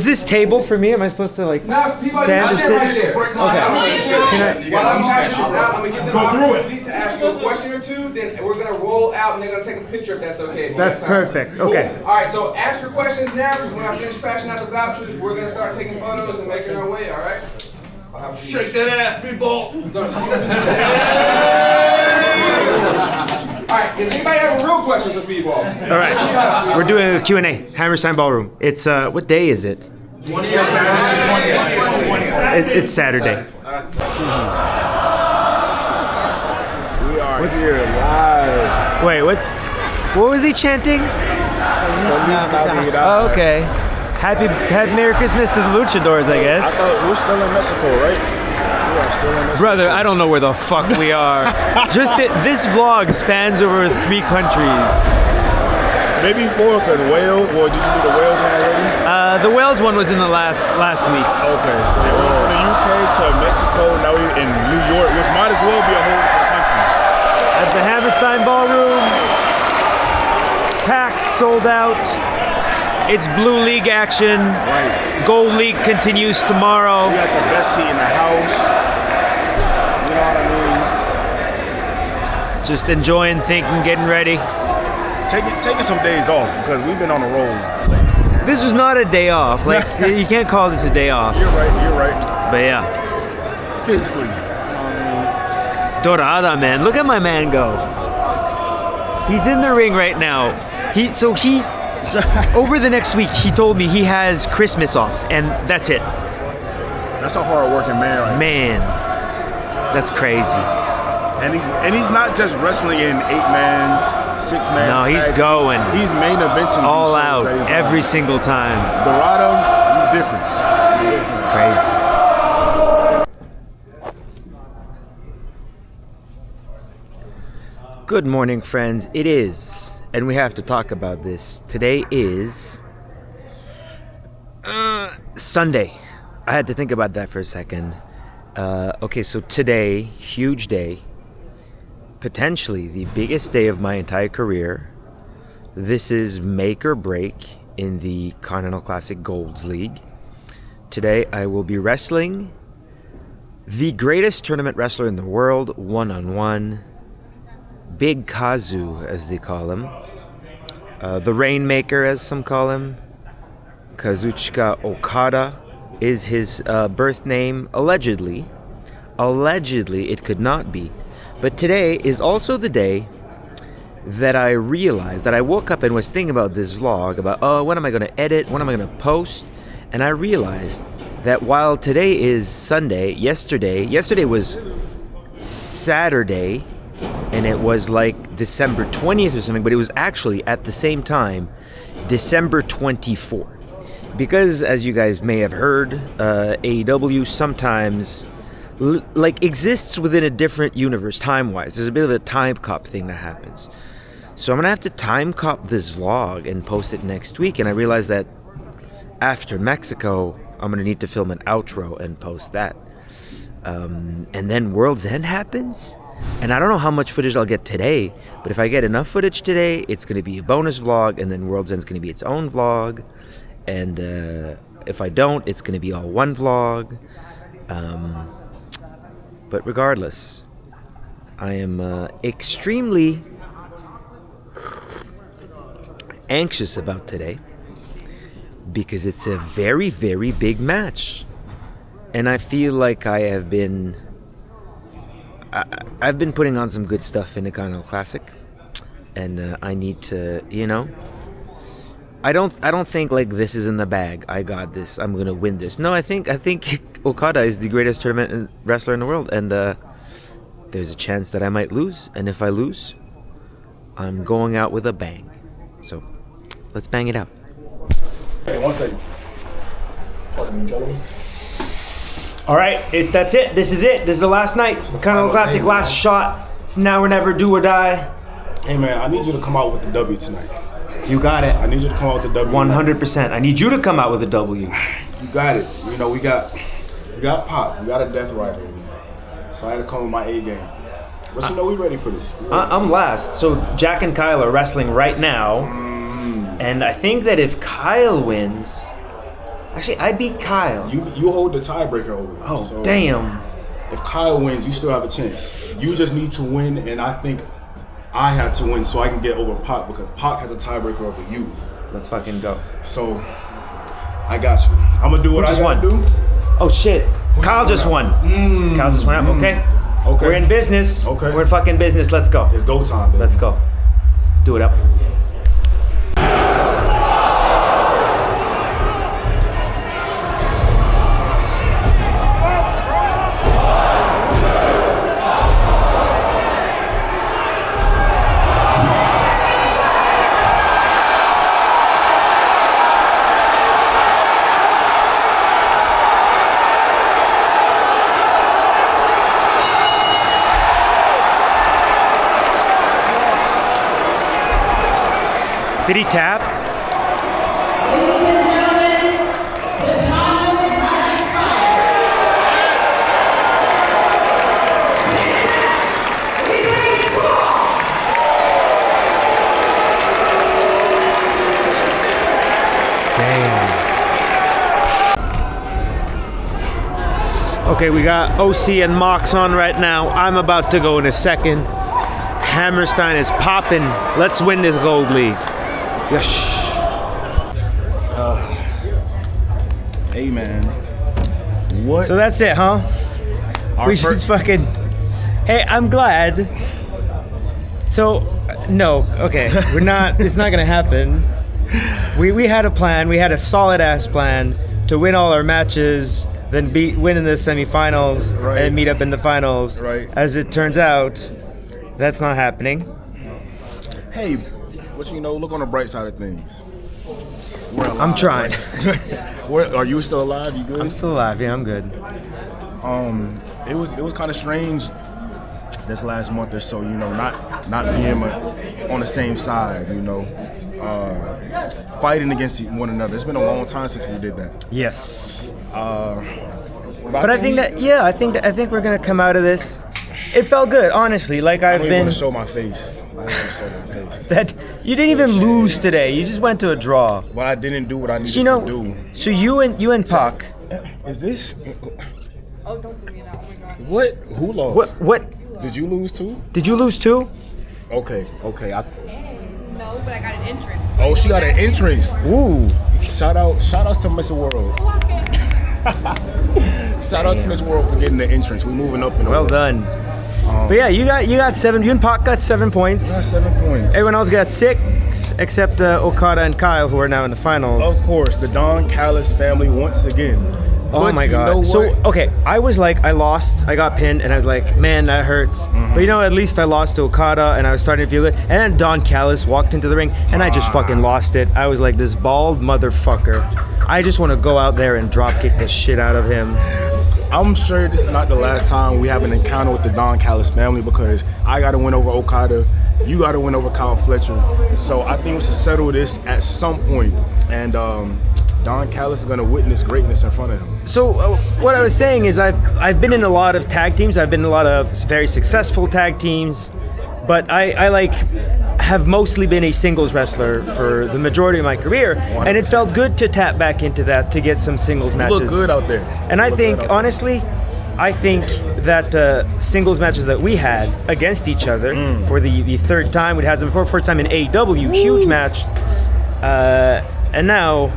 this table for me? Am I supposed to like stand or sit? Okay. Can I? While I'm passing this out, I'm gonna give them an opportunity to ask you a question or two. Then we're gonna roll out and they're gonna take a picture if that's okay. That's perfect. Okay. Cool. All right. So ask your questions now, because when I finish passing out the vouchers, we're gonna start taking photos and making our way. All right. Shake that ass, Speedball. All right. Does anybody have a real question for Speedball? All right. We're doing a Q&A. Hammerstein Ballroom. It's what day is it? 20th. It's Saturday. We are here live. Wait, what was he chanting? Oh, okay. Happy Merry Christmas to the Luchadors, I guess. I thought we're still in Mexico, right? We are still in Mexico. Brother, I don't know where the fuck we are. Just this vlog spans over 3 countries. Maybe 4, because Wales, or did you do the Wales one already? The Wales one was in the last week's. Okay, so we went from the UK to Mexico, now we're in New York, which might as well be a whole different country. At the Hammerstein Ballroom. Packed, sold out. It's Blue League action. Right. Gold League continues tomorrow. We got the best seat in the house. You know what I mean? Just enjoying, thinking, getting ready. Taking some days off, because we've been on the road. This was not a day off. Like, you can't call this a day off. You're right. But yeah. Physically. Dorada, man. Look at my man go. He's in the ring right now. He over the next week, he told me he has Christmas off, and that's it. That's a hard-working man, right? Man, that's crazy. And he's not just wrestling in 8-mans, 6-man. No, he's going. He's main eventing all out every single time. Dorado, he's different. Crazy. Good morning, friends. It is, and we have to talk about this. Today is Sunday. I had to think about that for a second. Okay, so today, huge day. Potentially the biggest day of my entire career. This is make or break in the Continental Classic Golds League. Today I will be wrestling the greatest tournament wrestler in the world, one-on-one. Big Kazu, as they call him. The Rainmaker, as some call him. Kazuchika Okada is his birth name, allegedly. Allegedly, it could not be. But today is also the day that I realized, that I woke up and was thinking about this vlog, about, when am I going to edit, when am I going to post? And I realized that while today is Sunday, yesterday was Saturday, and it was like December 20th or something, but it was actually at the same time, December 24th. Because, as you guys may have heard, AEW sometimes exists within a different universe time-wise. There's a bit of a time cop thing that happens. So I'm going to have to time cop this vlog and post it next week, and I realized that after Mexico, I'm going to need to film an outro and post that. And then World's End happens, and I don't know how much footage I'll get today, but if I get enough footage today, it's going to be a bonus vlog, and then World's End's going to be its own vlog, and if I don't, it's going to be all one vlog. But regardless, I am extremely anxious about today because it's a very, very big match. And I feel like I've been putting on some good stuff in the Continental Classic. And I need to, I don't think like this is in the bag. I got this. I'm gonna win this. No, I think Okada is the greatest tournament wrestler in the world, and there's a chance that I might lose. And if I lose, I'm going out with a bang. So let's bang it out. Hey, one thing. All right, that's it. This is it. This is the last night. Continental Classic, last shot. It's now or never, do or die. Hey man, I need you to come out with the W tonight. You got it. I need you to come out with the W. 100%. I need you to come out with a W. You got it. We got Pop. We got a Death Rider in there. So I had to come with my A game. But we ready for this. I'm last. So Jack and Kyle are wrestling right now. And I think that if Kyle wins, Actually, I beat Kyle. You hold the tiebreaker over there. Oh, So damn. if Kyle wins, you still have a chance. You just need to win, and I think I had to win so I can get over Pac because Pac has a tiebreaker over you. Let's fucking go. So I got you. I'm gonna do what I gotta do. Oh shit. Kyle just won. Kyle just won. Okay. Okay. We're in business. Okay. We're in fucking business. Let's go. It's go time, baby. Let's go. Do it up. Did he tap? Ladies and gentlemen, the time limit has expired. Next is a draw. Damn. Okay, we got OC and Mox on right now. I'm about to go in a second. Hammerstein is popping. Let's win this gold league. Yes. Hey man, what? So that's it, huh? We should just fucking. Hey, I'm glad. So, no, okay, we're not. It's not gonna happen. We had a plan. We had a solid ass plan to win all our matches, then win in the semifinals, Right. and meet up in the finals. Right. As it turns out, that's not happening. Hey, what you know? Look on the bright side of things. We're alive, I'm trying. right? Are you still alive? You good? I'm still alive. Yeah, I'm good. It was kind of strange this last month or so. You know, not being on the same side. You know, fighting against one another. It's been a long time since we did that. Yes. But I think I think we're gonna come out of this. It felt good, honestly. Like I I've don't even been. want to show my face. I don't want to show my face. That you didn't even lose today. You just went to a draw. But I didn't do what I needed You know. to do. So you and Pac. Is this? Oh, don't give me that. Oh my god. What? Who lost? What? Did you lose too? Did you lose too? Okay. No, but I got an entrance. Oh, she got an entrance. Ooh. Shout outs to Miss World. Shout out to Miss World for getting the entrance. We're moving up in the Well world. done. But yeah, you got 7. You and Pac got 7 points. That's 7 points. Everyone else got 6, except Okada and Kyle, who are now in the finals. Of course, the Don Callis family once again. Oh But my you know god. what? So okay, I was like, I lost. I got pinned, and I was like, man, that hurts. But you know, at least I lost to Okada, and I was starting to feel good. And then Don Callis walked into the ring, and I just fucking lost it. I was like, this bald motherfucker. I just want to go out there and drop kick the shit out of him. I'm sure this is not the last time we have an encounter with the Don Callis family because I got to win over Okada, you got to win over Kyle Fletcher. So I think we should settle this at some point, and Don Callis is going to witness greatness in front of him. So what I was saying is I've been in a lot of tag teams. I've been in a lot of very successful tag teams, but I like have mostly been a singles wrestler for the majority of my career, and it felt good to tap back into that to get some singles You matches. look good out there. And I You look think, good out there. honestly, I think that singles matches that we had against each other for the third time, we'd had them before, first time in AEW, huge match, and now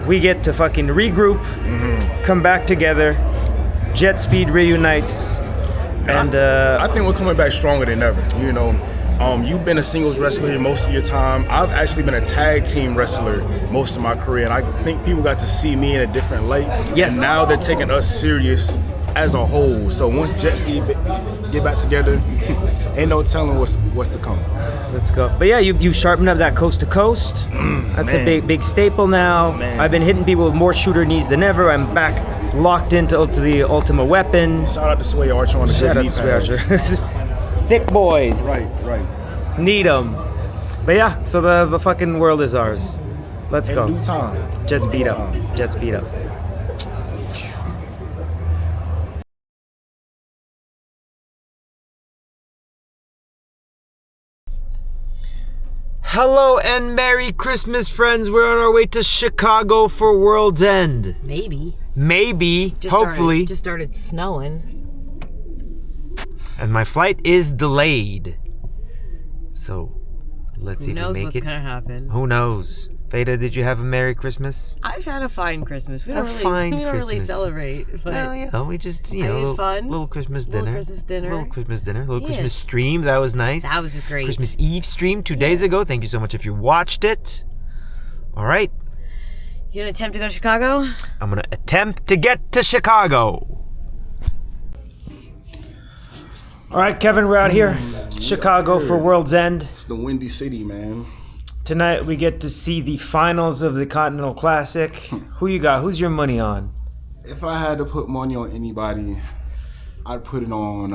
we get to fucking regroup, come back together, Jet Speed reunites, and I think we're coming back stronger than ever. You know, you've been a singles wrestler most of your time. I've actually been a tag team wrestler most of my career, and I think people got to see me in a different light. Yes. And now they're taking us serious as a whole. So once Jet Ski get back together, ain't no telling what's to come. let's go. But yeah, you sharpened up that coast to coast. That's a man. big staple now. Man. I've been hitting people with more shooter knees than ever. I'm back locked into the Ultima Weapon. Shout out to Sway Archer on the Shout good out knee to Sway pads. Archer. Thick boys. Right. Need them. But yeah, so the fucking world is ours. Let's In go. due time. Jet speed Due up. time. Jet speed up. Hello and Merry Christmas, friends. We're on our way to Chicago for World's End. Maybe. Hopefully. Just started snowing. And my flight is delayed. So, let's see if we Who knows make what's it. gonna happen? Who knows? Veda, did you have a Merry Christmas? I've had a fine Christmas. We A don't fine really Christmas. celebrate. But Oh yeah, we just I had fun. little Christmas Little dinner. Christmas dinner. Little Christmas dinner. Little Yes. Christmas stream. That was nice. That was great. Christmas Eve stream 2 days ago. Thank you so much if you watched it. All right, You gonna attempt to go to Chicago? I'm gonna attempt to get to Chicago. All right, Kevin, we're out here, Chicago for World's End. It's the Windy City, man. Tonight we get to see the finals of the Continental Classic. Who you got? Who's your money on? If I had to put money on anybody, I'd put it on.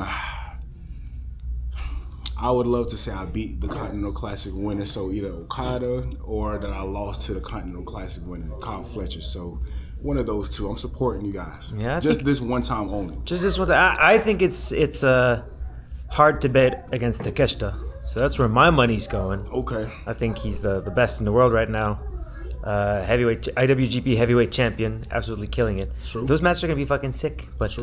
I would love to say I beat the Continental Classic winner, so either Okada or that I lost to the Continental Classic winner, Kyle Fletcher. So one of those two. I'm supporting you guys. Yeah, I just think- this one time only. Just this one. I think it's hard to bet against Takeshita. So that's where my money's going. Okay. I think he's the best in the world right now. Heavyweight IWGP heavyweight champion, absolutely killing it. True. Those matches are gonna be fucking sick, but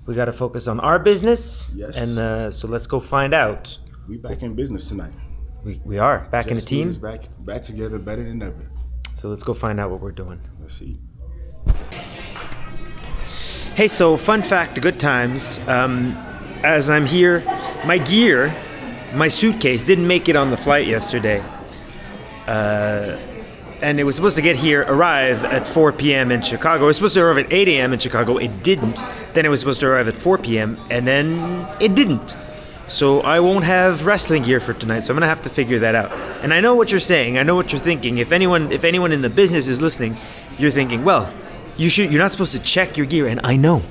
we gotta focus on our business. Yes. And so let's go find out. We back in business tonight. We are back in the Jet Speed team. is back together, better than ever. So let's go find out what we're doing. Let's see. Hey, so fun fact, good times. As I'm here, my gear, my suitcase didn't make it on the flight yesterday. And it was supposed to arrive at 4 p.m. in Chicago. It was supposed to arrive at 8 a.m. in Chicago. It didn't. Then it was supposed to arrive at 4 p.m. and then it didn't. So I won't have wrestling gear for tonight. So I'm gonna have to figure that out. And I know what you're saying. I know what you're thinking. If anyone in the business is listening, you're thinking, well, you're not supposed to check your gear. And I know,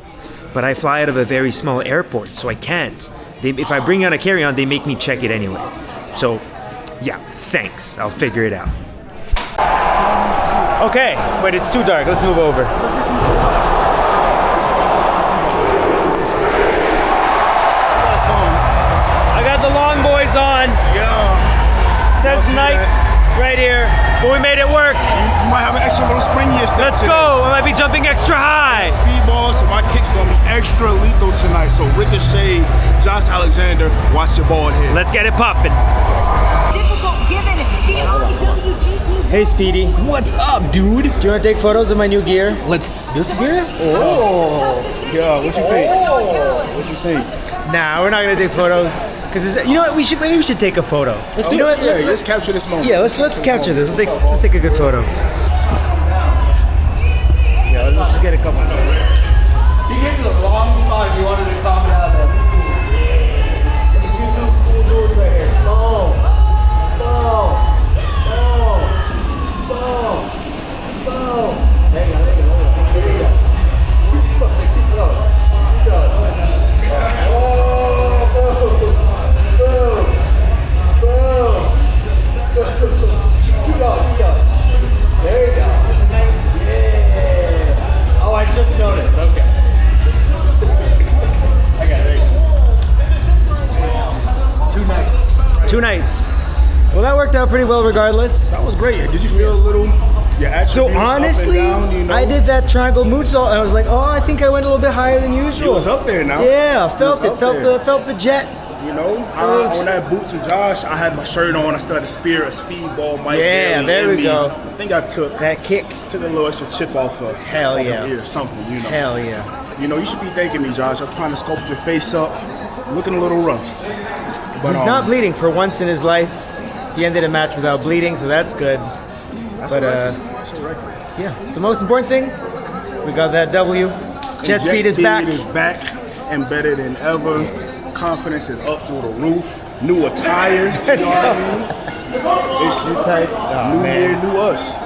but I fly out of a very small airport, so I can't. If I bring out a carry-on, they make me check it anyways. So, yeah, thanks. I'll figure it out. Okay, wait, it's too dark. Let's move over. I got the long boys on. Yeah. Says see night that? right here, but we made it work. You might have an extra little springy step. Let's today. go. I might be jumping extra high. Speedball, so my kick's gonna be extra lethal tonight. So Ricochet, Josh Alexander, watch your bald head. Let's get it popping. Difficult given the IWGP. Hey, Speedy. What's up, dude? Do you want to take photos of my new gear? Let's this gear? Oh, yeah. What you think? What you think? Nah, we're not gonna take photos. Cause you know what? Maybe we should take a photo. You know what? Yeah, let's capture this moment. Yeah, let's capture this. Let's take a good photo. Yeah, let's just get a couple. You get to the wrong spot if you wanted to comment out there. Cool dudes right here. Boom. Boom. Boom. Boom. Boom. Hang on. Here we go. Keep going. Keep going. Oh, boom. Boom. Boom. Keep going. There you go. Yeah. Oh, I just noticed. Okay. I got it. 2 nights. 2 nights. Well, that worked out pretty well regardless. That was great. Did you feel a little? Your attributes So up and honestly, down, you know? I did that triangle moonsault, and I was like, oh, I think I went a little bit higher than usual. You was up there now. Yeah, felt You it. was up Felt the jet. You know, on that boots and Josh, I had my shirt on. I started Spirit, Speedball, Mike. Yeah, Daly, there we Emmy. go. I think I took That kick. a little extra chip off of Hell yeah. here, something. You know. Hell yeah. You know, you should be thanking me, Josh. I'm trying to sculpt your face up, looking a little rough. But He's not bleeding for once in his life. He ended a match without bleeding, so that's good. That's But That's a record. yeah, the most important thing, we got that W. Jet Speed is back. is back and better than ever. Confidence is up through the roof. New attire. Let's you know go. what I mean? It's New tights. Oh, new man. year, new us.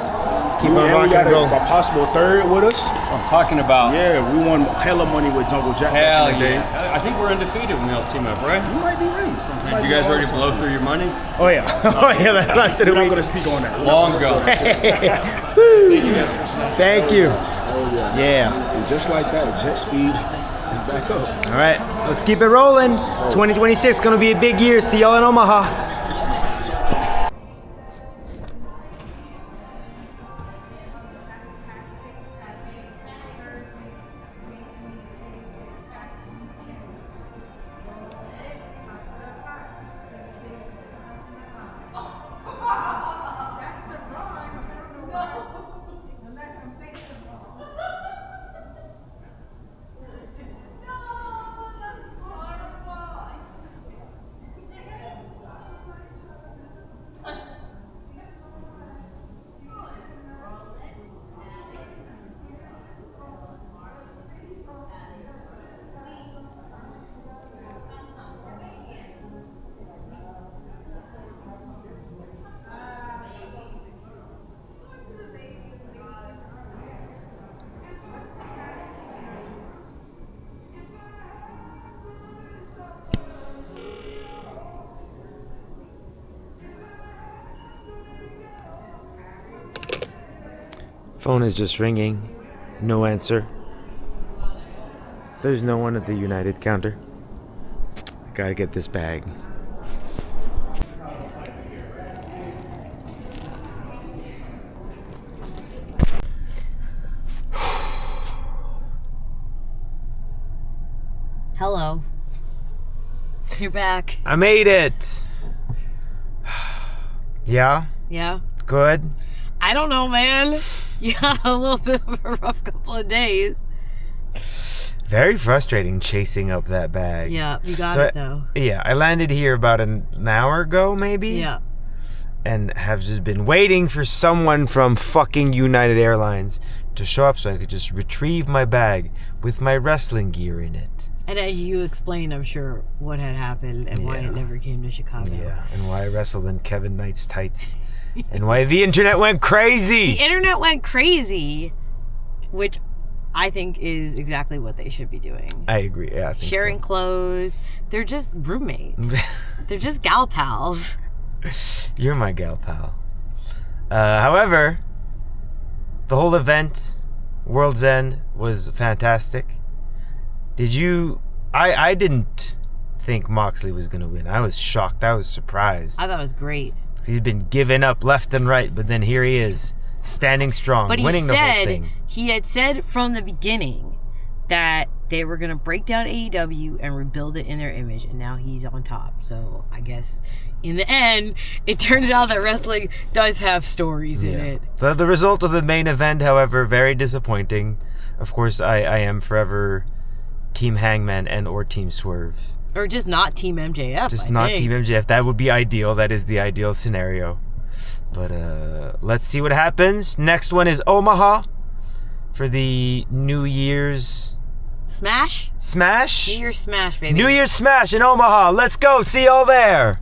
Keep New on year, we rocking got and roll. a possible third with us. I'm talking about. Yeah, we won hella money with Jungle Jack Hell back in the day. yeah. I think we're undefeated when we all team up, right? You might be right. Did you guys already blow through your money? Oh yeah. Oh yeah, that lasted a We're not week. gonna speak on that. Long ago. Thank you guys for tonight. Thank you. Oh yeah. Yeah. And just like that, Jet Speed is back up. All right, let's keep it rolling. 2026 gonna be a big year. See y'all in Omaha. Phone is just ringing. No answer. There's no one at the United counter. Gotta get this bag. Hello. You're back. I made it! Yeah? Yeah? Good? I don't know, man. You had a little bit of a rough couple of days. Very frustrating chasing up that bag. Yeah, you got it though. Yeah, I landed here about an hour ago, maybe? Yeah. And have just been waiting for someone from fucking United Airlines to show up so I could just retrieve my bag with my wrestling gear in it. And as you explained, I'm sure, what had happened and why it never came to Chicago. Yeah, and why I wrestled in Kevin Knight's tights. And why the internet went crazy! The internet went crazy, which I think is exactly what they should be doing. I agree, yeah, I think Sharing so. clothes. They're just roommates. They're just gal pals. You're my gal pal. However, the whole event, World's End, was fantastic. Did you... I didn't think Moxley was going to win. I was shocked. I was surprised. I thought it was great. He's been giving up left and right, but then here he is, standing strong, But winning the whole thing. He had said from the beginning that they were going to break down AEW and rebuild it in their image, and now he's on top. So I guess in the end, it turns out that wrestling does have stories in it. The result of the main event, however, very disappointing. Of course, I am forever Team Hangman and or Team Swerve. Or just not Team MJF. Just I not think. Team MJF. That would be ideal. That is the ideal scenario. But let's see what happens. Next one is Omaha for the New Year's... Smash? Smash? New Year's Smash, baby. New Year's Smash in Omaha. Let's go. See y'all there.